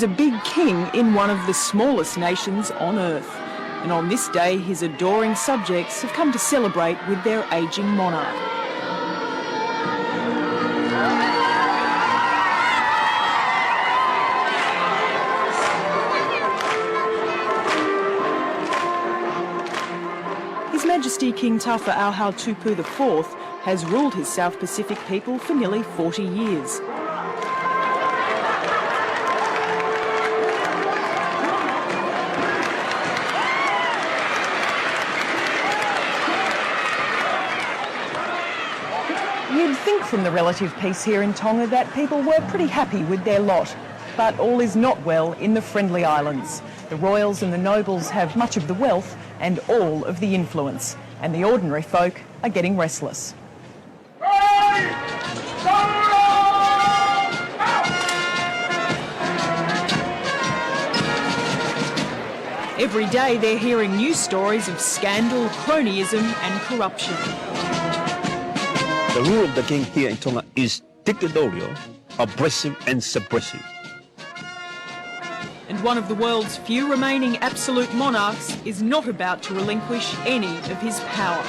He's a big king in one of the smallest nations on earth. And on this day, his adoring subjects have come to celebrate with their ageing monarch. His Majesty King TAUFA'AHAU Tupou IV has ruled his South Pacific people for nearly 40 years. You'd think from the relative peace here in Tonga that people were pretty happy with their lot. But all is not well in the Friendly Islands. The royals and the nobles have much of the wealth and all of the influence. And the ordinary folk are getting restless. Every day they're hearing news stories of scandal, cronyism and corruption. The rule of the king here in Tonga is dictatorial, oppressive and suppressive. And one of the world's few remaining absolute monarchs is not about to relinquish any of his power.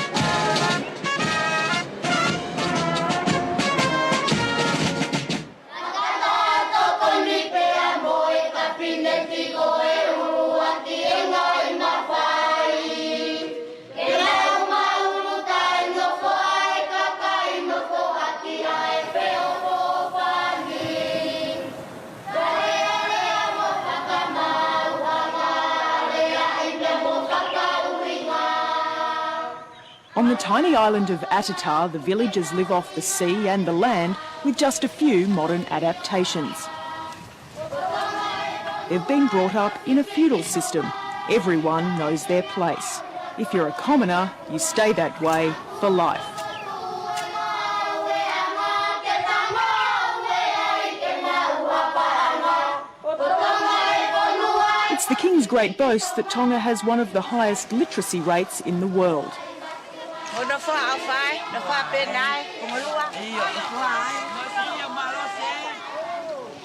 On the tiny island of Etau, the villagers live off the sea and the land with just a few modern adaptations. They've been brought up in a feudal system. Everyone knows their place. If you're a commoner, you stay that way for life. It's the King's great boast that Tonga has one of the highest literacy rates in the world.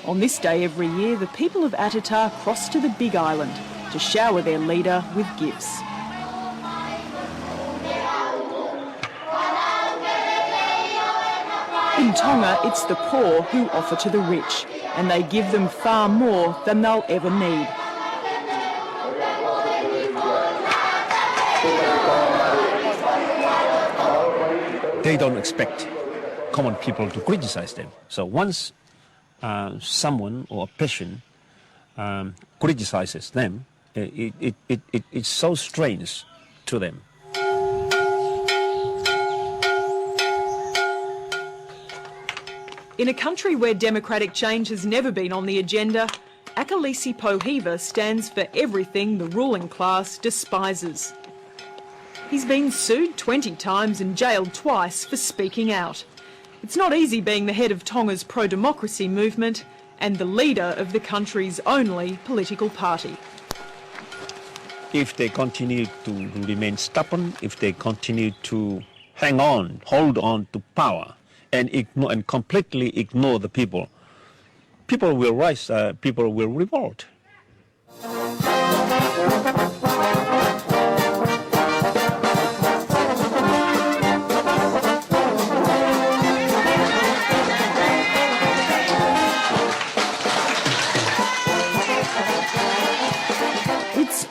On this day every year, the people of Etau cross to the Big Island to shower their leader with gifts. In Tonga, it's the poor who offer to the rich, and they give them far more than they'll ever need. They don't expect common people to criticize them. So once someone or a person criticizes them, it's so strange to them. In a country where democratic change has never been on the agenda, AKILISI POHIVA stands for everything the ruling class despises. He's been sued 20 times and jailed twice for speaking out. It's not easy being the head of Tonga's pro-democracy movement and the leader of the country's only political party. If they continue to remain stubborn, if they continue to hang on, hold on to power and ignore and completely ignore the people, people will rise, people will revolt.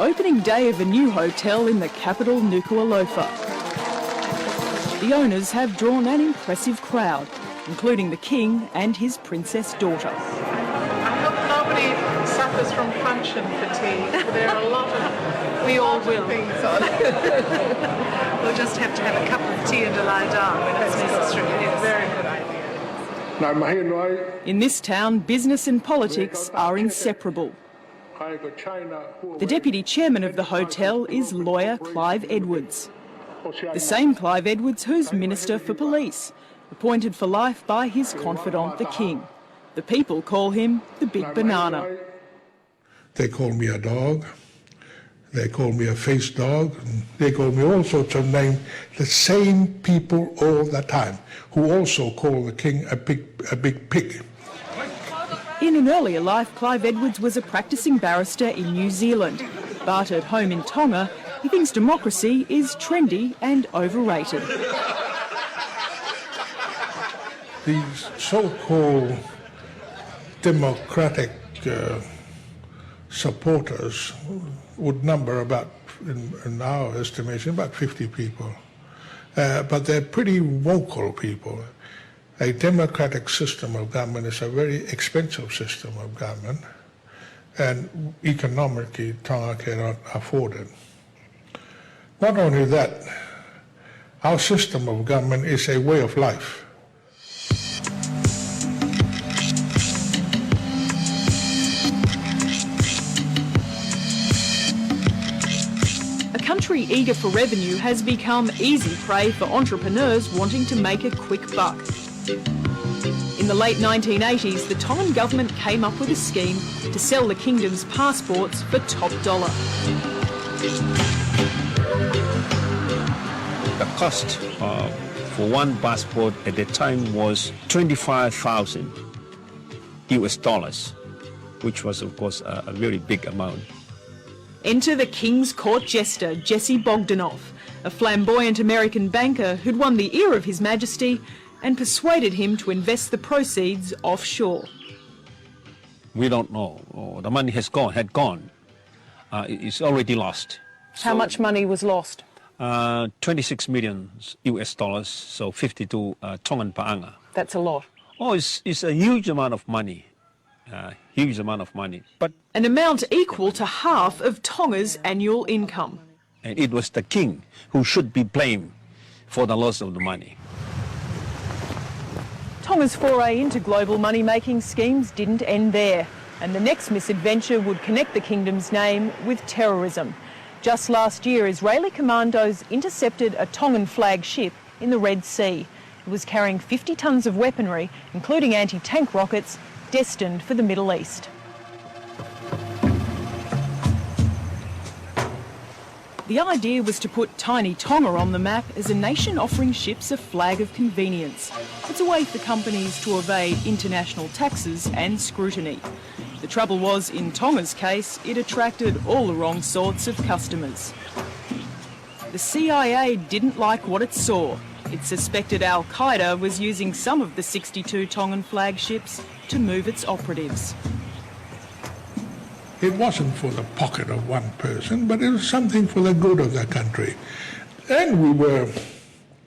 Opening day of a new hotel in the capital, Nuku'alofa. The owners have drawn an impressive crowd, including the king and his princess daughter. I hope nobody suffers from function fatigue. There are a lot of we all will. Things on. We'll just have to have a cup of tea and a lie down when it's necessary. It's a very good idea. In this town, business and politics are inseparable. The deputy chairman of the hotel is lawyer Clive Edwards. The same Clive Edwards who's Minister for Police, appointed for life by his confidant, the King. The people call him the Big Banana. They call me a dog. They call me a face dog. They call me all sorts of names. The same people all the time, who also call the King a big pig. In an earlier life, Clive Edwards was a practising barrister in New Zealand. But at home in Tonga, he thinks democracy is trendy and overrated. These so-called democratic supporters would number about, in our estimation, about 50 people. But they're pretty vocal people. A democratic system of government is a very expensive system of government, and economically Tonga cannot afford it. Not only that, our system of government is a way of life. A country eager for revenue has become easy prey for entrepreneurs wanting to make a quick buck. In the late 1980s, the Tongan government came up with a scheme to sell the kingdom's passports for top dollar. The cost for one passport at the time was 25,000 US dollars, which was, of course, a very big amount. Enter the King's Court jester, Jesse Bogdanov, a flamboyant American banker who'd won the ear of His Majesty and persuaded him to invest the proceeds offshore. We don't know. Oh, the money had gone. It's already lost. How much money was lost? 26 million US dollars, so 52 Tongan pa'anga. That's a lot. Oh, it's a huge amount of money. Huge amount of money. But An amount equal to half of Tonga's annual income. and it was the king who should be blamed for the loss of the money. Tonga's foray into global money-making schemes didn't end there, and the next misadventure would connect the kingdom's name with terrorism. Just last year, Israeli commandos intercepted a Tongan flag ship in the Red Sea. It was carrying 50 tonnes of weaponry, including anti-tank rockets, destined for the Middle East. The idea was to put tiny Tonga on the map as a nation offering ships a flag of convenience. It's a way for companies to evade international taxes and scrutiny. The trouble was, in Tonga's case, it attracted all the wrong sorts of customers. The CIA didn't like what it saw. It suspected Al-Qaeda was using some of the 62 Tongan flagships to move its operatives. It wasn't for the pocket of one person, but it was something for the good of the country. And we were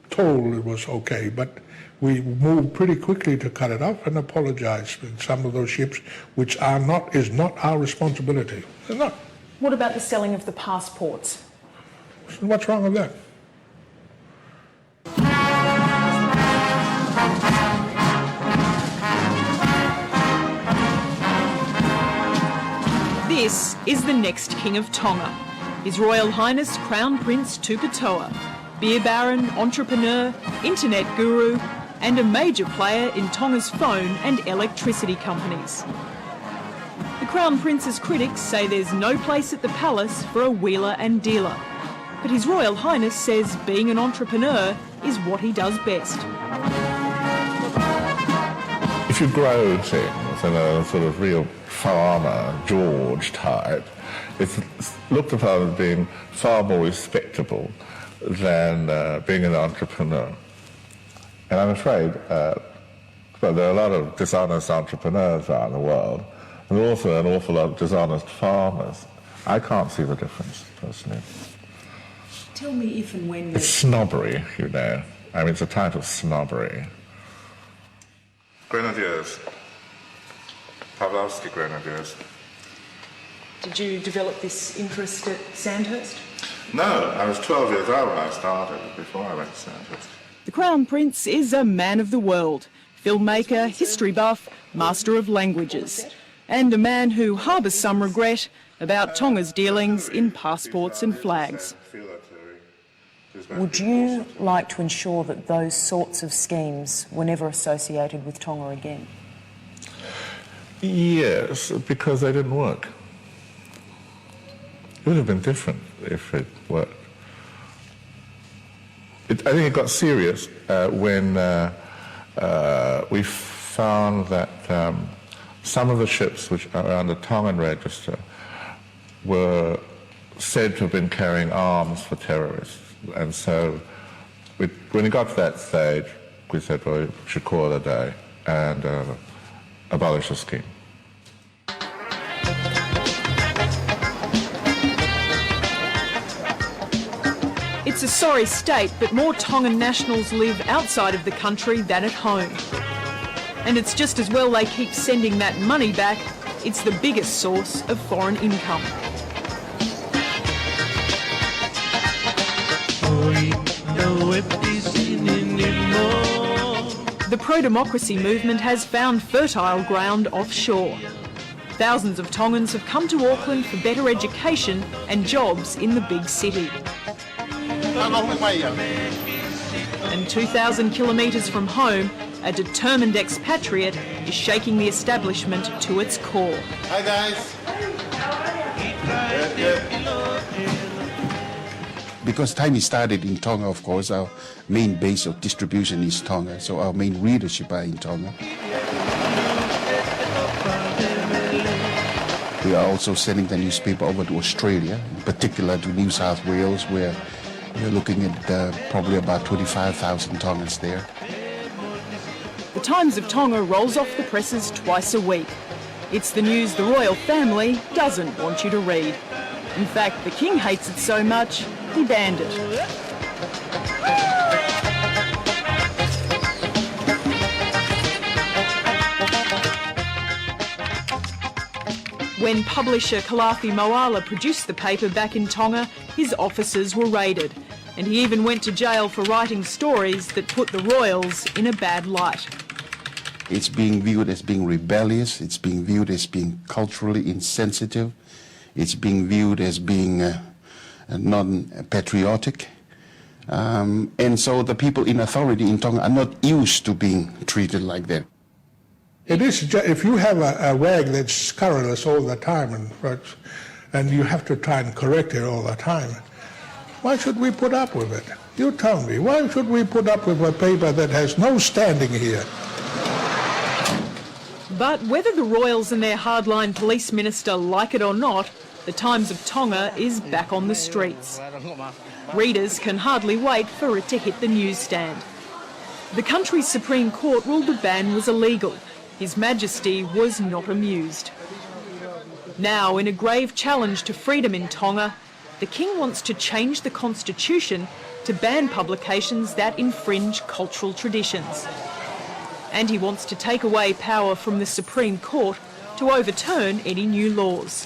told it was okay, but we moved pretty quickly to cut it off and apologise for some of those ships, which is not our responsibility. They're not. What about the selling of the passports? What's wrong with that? This is the next King of Tonga, His Royal Highness Crown Prince Tupatoa, beer baron, entrepreneur, internet guru, and a major player in Tonga's phone and electricity companies. The Crown Prince's critics say there's no place at the palace for a wheeler and dealer, but His Royal Highness says being an entrepreneur is what he does best. If you grow things in a sort of real farmer, George type, it's looked upon as being far more respectable than being an entrepreneur. And I'm afraid there are a lot of dishonest entrepreneurs out in the world, and also an awful lot of dishonest farmers. I can't see the difference, personally. Tell me if and when... It's snobbery, you know. I mean, it's a type of snobbery. Grenadiers. Pavlovsky Grenadiers. Did you develop this interest at Sandhurst? No, I was 12 years old when I started, before I went to Sandhurst. The Crown Prince is a man of the world, filmmaker, history buff, master of languages, and a man who harbours some regret about Tonga's dealings in passports and flags. Would you like to ensure that those sorts of schemes were never associated with Tonga again? Yes, because they didn't work. It would have been different if it worked. I think it got serious when we found that some of the ships which are under Tongan register were said to have been carrying arms for terrorists. And so when we got to that stage, we said, well, we should call it a day and abolish the scheme. It's a sorry state, but more Tongan nationals live outside of the country than at home. And it's just as well they keep sending that money back. It's the biggest source of foreign income. The pro-democracy movement has found fertile ground offshore. Thousands of Tongans have come to Auckland for better education and jobs in the big city. And 2,000 kilometres from home, a determined expatriate is shaking the establishment to its core. Hi guys. Because TAIMI started in Tonga, of course, our main base of distribution is Tonga, so our main readership are in Tonga. We are also sending the newspaper over to Australia, in particular to New South Wales, where we're looking at probably about 25,000 Tongans there. The Times of Tonga rolls off the presses twice a week. It's the news the royal family doesn't want you to read. In fact, the king hates it so much, he banned it. When publisher KALAFI MOALA produced the paper back in Tonga, his offices were raided, and he even went to jail for writing stories that put the royals in a bad light. It's being viewed as being rebellious, it's being viewed as being culturally insensitive, it's being viewed as being non-patriotic. And so the people in authority in Tonga are not used to being treated like that. It is, if you have a rag that's scurrilous all the time and you have to try and correct it all the time, why should we put up with it? You tell me, why should we put up with a paper that has no standing here? But whether the royals and their hardline police minister like it or not, the Times of Tonga is back on the streets. Readers can hardly wait for it to hit the newsstand. The country's Supreme Court ruled the ban was illegal. His Majesty was not amused. Now, in a grave challenge to freedom in Tonga, the King wants to change the constitution to ban publications that infringe cultural traditions. And he wants to take away power from the Supreme Court to overturn any new laws.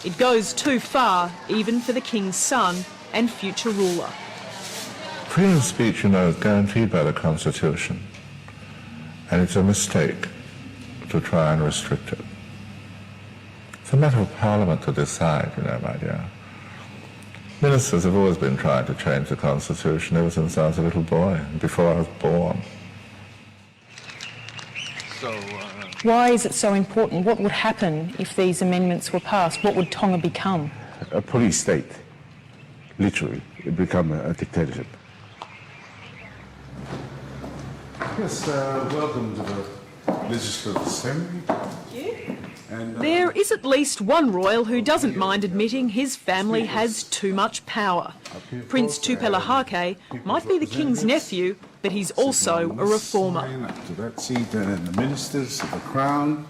It goes too far, even for the King's son and future ruler. Freedom of speech, you know, is guaranteed by the Constitution. And it's a mistake to try and restrict it. It's a matter of Parliament to decide, you know, my dear. Ministers have always been trying to change the Constitution ever since I was a little boy, before I was born. Why is it so important? What would happen if these amendments were passed? What would Tonga become? A police state, literally. It would become a dictatorship. Yes, welcome to the Legislative Assembly. There is at least one royal who doesn't mind admitting his family has too much power. Prince Tupelahake might be the King's nephew, but he's also a reformer. To that seat, and the ministers of the Crown.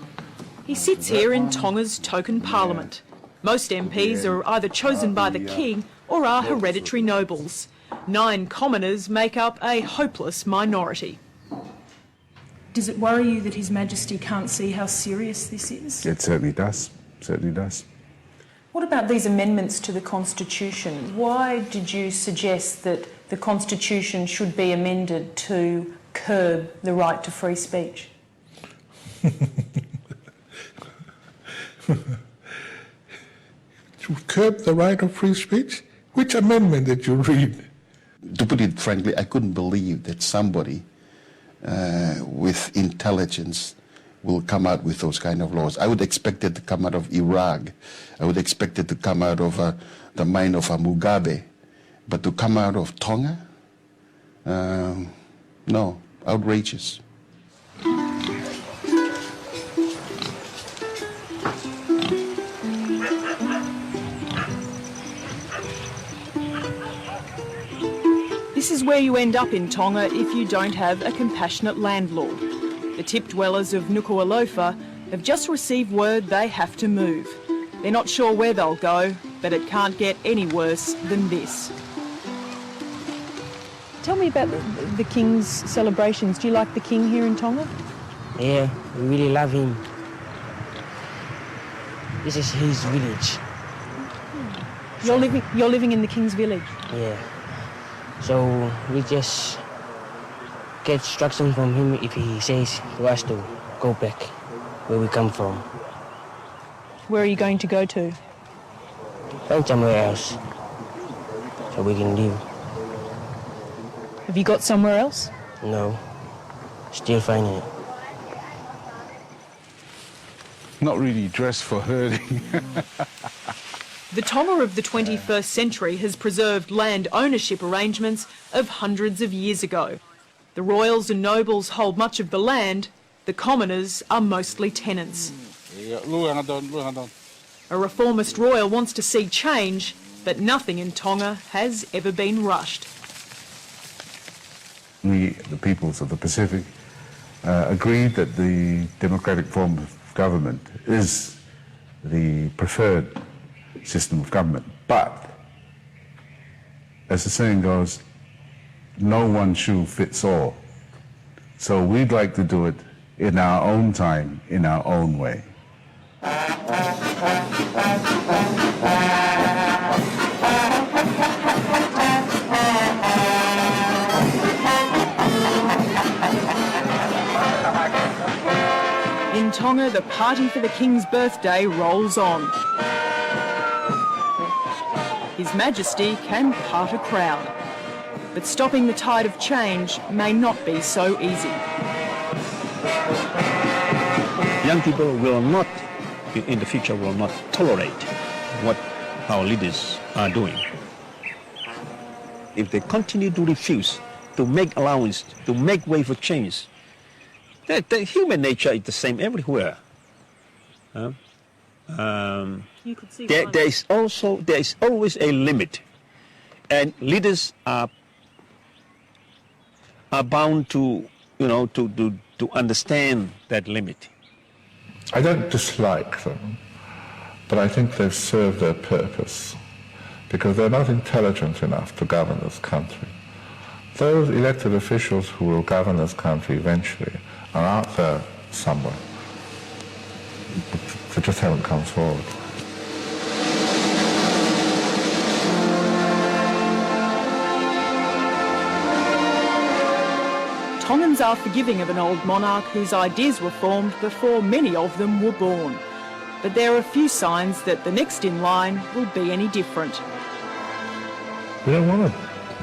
He sits here in Tonga's token parliament. Most MPs are either chosen by the King or are hereditary nobles. 9 commoners make up a hopeless minority. Does it worry you that His Majesty can't see how serious this is? It certainly does, certainly does. What about these amendments to the Constitution? Why did you suggest that the Constitution should be amended to curb the right to free speech? To curb the right of free speech? Which amendment did you read? To put it frankly, I couldn't believe that somebody with intelligence will come out with those kind of laws. I would expect it to come out of Iraq. I would expect it to come out of the mind of Mugabe. But to come out of Tonga? No, outrageous. This is where you end up in Tonga if you don't have a compassionate landlord. The tip dwellers of Nuku'alofa have just received word they have to move. They're not sure where they'll go, but it can't get any worse than this. Tell me about the King's celebrations. Do you like the King here in Tonga? Yeah, we really love him. This is his village. You're living in the King's village? Yeah. So we just get instruction from him if he says to us to go back where we come from. Where are you going to go to? Find somewhere else so we can live. Have you got somewhere else? No, still finding it. Not really dressed for herding. The Tonga of the 21st century has preserved land ownership arrangements of hundreds of years ago. The royals and nobles hold much of the land, the commoners are mostly tenants. A reformist royal wants to see change, but nothing in Tonga has ever been rushed. We, the peoples of the Pacific, agreed that the democratic form of government is the preferred system of government. But, as the saying goes, no one shoe fits all. So we'd like to do it in our own time, in our own way. In Tonga, the party for the King's birthday rolls on. His Majesty can part a crowd, but stopping the tide of change may not be so easy. Young people will not, in the future, will not tolerate what our leaders are doing. If they continue to refuse to make allowance, to make way for change, the human nature is the same everywhere. There is always a limit, and leaders are bound to, to understand that limit. I don't dislike them, but I think they've served their purpose because they're not intelligent enough to govern this country. Those elected officials who will govern this country eventually are out there somewhere. They just haven't come forward. Tongans are forgiving of an old monarch whose ideas were formed before many of them were born. But there are few signs that the next in line will be any different. We don't want a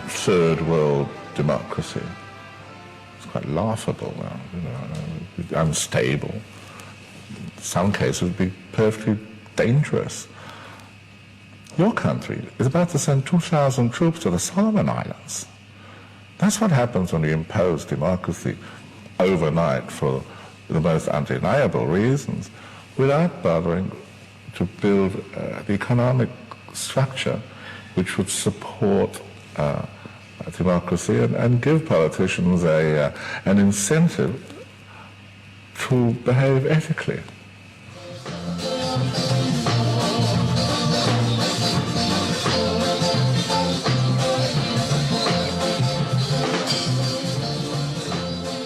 third world democracy. It's quite laughable now, unstable. In some cases, it would be perfectly dangerous. Your country is about to send 2,000 troops to the Solomon Islands. That's what happens when you impose democracy overnight for the most undeniable reasons, without bothering to build the economic structure which would support democracy and give politicians an incentive to behave ethically.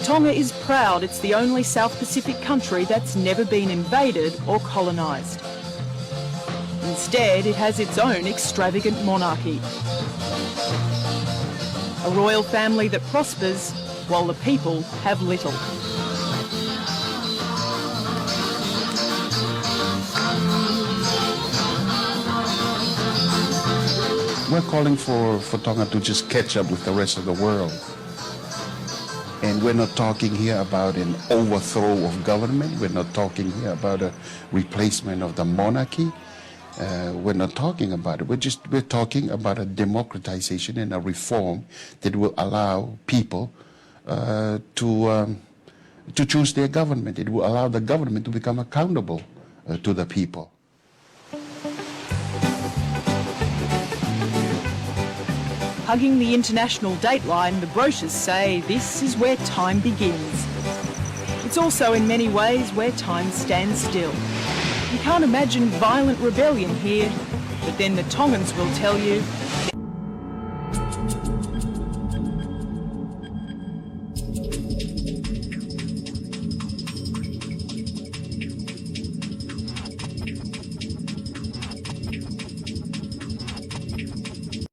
Tonga is proud it's the only South Pacific country that's never been invaded or colonised. Instead, it has its own extravagant monarchy. A royal family that prospers while the people have little. We're calling for Tonga to just catch up with the rest of the world. And we're not talking here about an overthrow of government. We're not talking here about a replacement of the monarchy. We're not talking about it. We're talking about a democratization and a reform that will allow people to choose their government. It will allow the government to become accountable to the people. Hugging the international dateline, the brochures say this is where time begins. It's also in many ways where time stands still. You can't imagine violent rebellion here, but then the Tongans will tell you